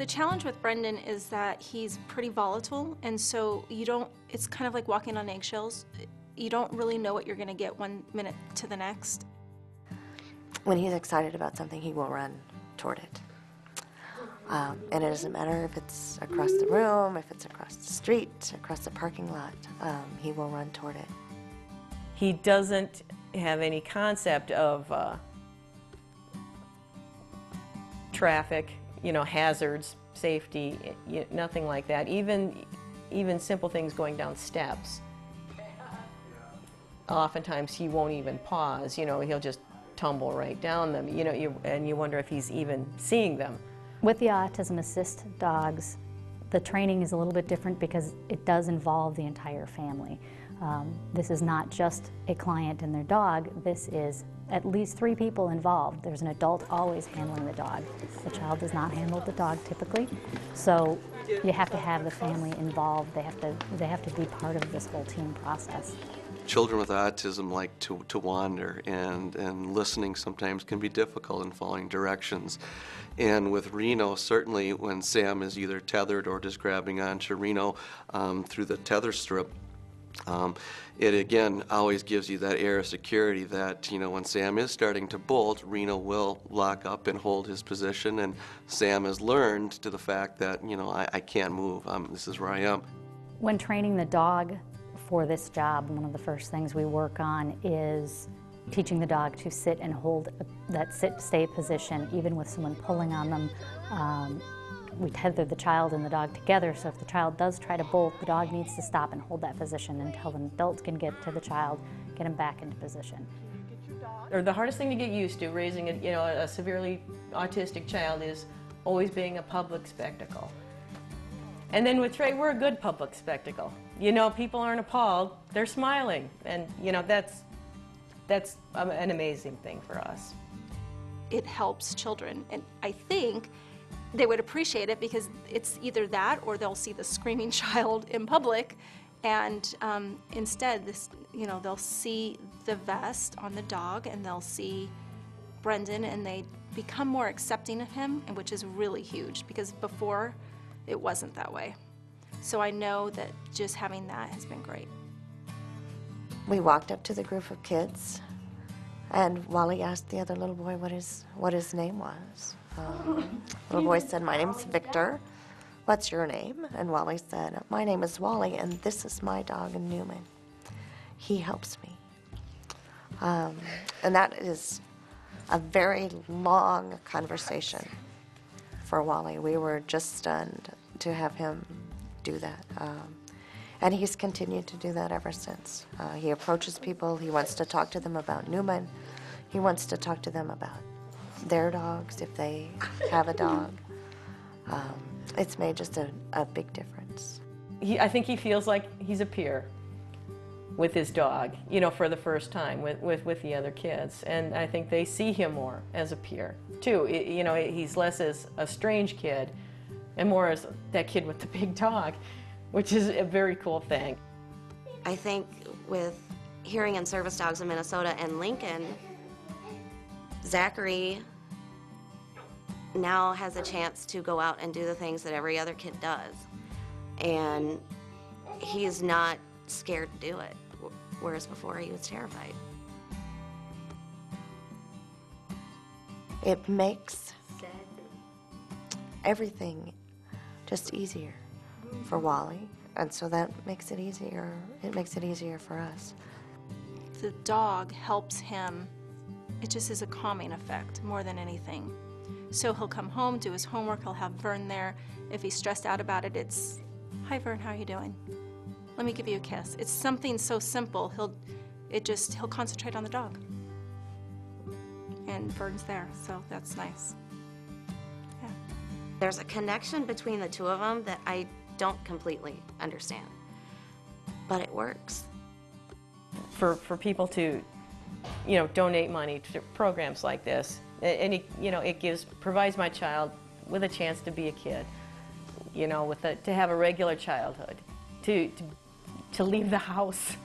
challenge with Brendan is that he's pretty volatile, and so it's kind of like walking on eggshells. You don't really know what you're going to get one minute to the next. When he's excited about something, he will run toward it. And it doesn't matter if it's across the room, if it's across the street, across the parking lot, he will run toward it. He doesn't have any concept of traffic, hazards, safety, nothing like that. Even simple things going down steps. Oftentimes he won't even pause, he'll just tumble right down them, and you wonder if he's even seeing them. With the Autism Assist dogs, the training is a little bit different because it does involve the entire family. This is not just a client and their dog, this is at least 3 people involved. There's an adult always handling the dog. The child does not handle the dog typically, so you have to have the family involved. They have to be part of this whole team process. Children with autism like to wander, and listening sometimes can be difficult in following directions. And with Reno, certainly when Sam is either tethered or just grabbing onto Reno through the tether strip, it again always gives you that air of security that, when Sam is starting to bolt, Reno will lock up and hold his position, and Sam has learned to the fact that, I can't move, this is where I am. When training the dog for this job, one of the first things we work on is teaching the dog to sit and hold that sit-stay position, even with someone pulling on them. We tether the child and the dog together, so if the child does try to bolt, the dog needs to stop and hold that position until an adult can get to the child, get him back into position. Or the hardest thing to get used to raising a severely autistic child is always being a public spectacle. And then with Traeh, we're a good public spectacle. People aren't appalled, they're smiling, and that's an amazing thing for us. It helps children, and I think they would appreciate it because it's either that or they'll see the screaming child in public, and instead they'll see the vest on the dog and they'll see Brendan, and they become more accepting of him, and which is really huge because before it wasn't that way. So I know that just having that has been great. We walked up to the group of kids, and Wally asked the other little boy what his name was. Little boy said, "My name's Victor. What's your name?" And Wally said, "My name is Wally, and this is my dog, Newman. He helps me." And that is a very long conversation for Wally. We were just stunned to have him do that. And he's continued to do that ever since. He approaches people. He wants to talk to them about Newman. He wants to talk to them about their dogs, if they have a dog. It's made just a big difference. I think he feels like he's a peer with his dog, for the first time with the other kids. And I think they see him more as a peer, too. He's less as a strange kid and more as that kid with the big dog, which is a very cool thing. I think with hearing and service dogs in Minnesota and Lincoln, Zachary now has a chance to go out and do the things that every other kid does. And he's not scared to do it, whereas before he was terrified. It makes everything just easier for Wally, and so that makes it easier. It makes it easier for us. The dog helps him. It just is a calming effect more than anything. So he'll come home, do his homework, he'll have Vern there. If he's stressed out about it, it's, "Hi Vern, how are you doing? Let me give you a kiss." It's something so simple, he'll concentrate on the dog. And Vern's there, so that's nice. Yeah. There's a connection between the two of them that I don't completely understand, but it works. For people to donate money to programs like this, and it provides my child with a chance to be a kid, to have a regular childhood, to leave the house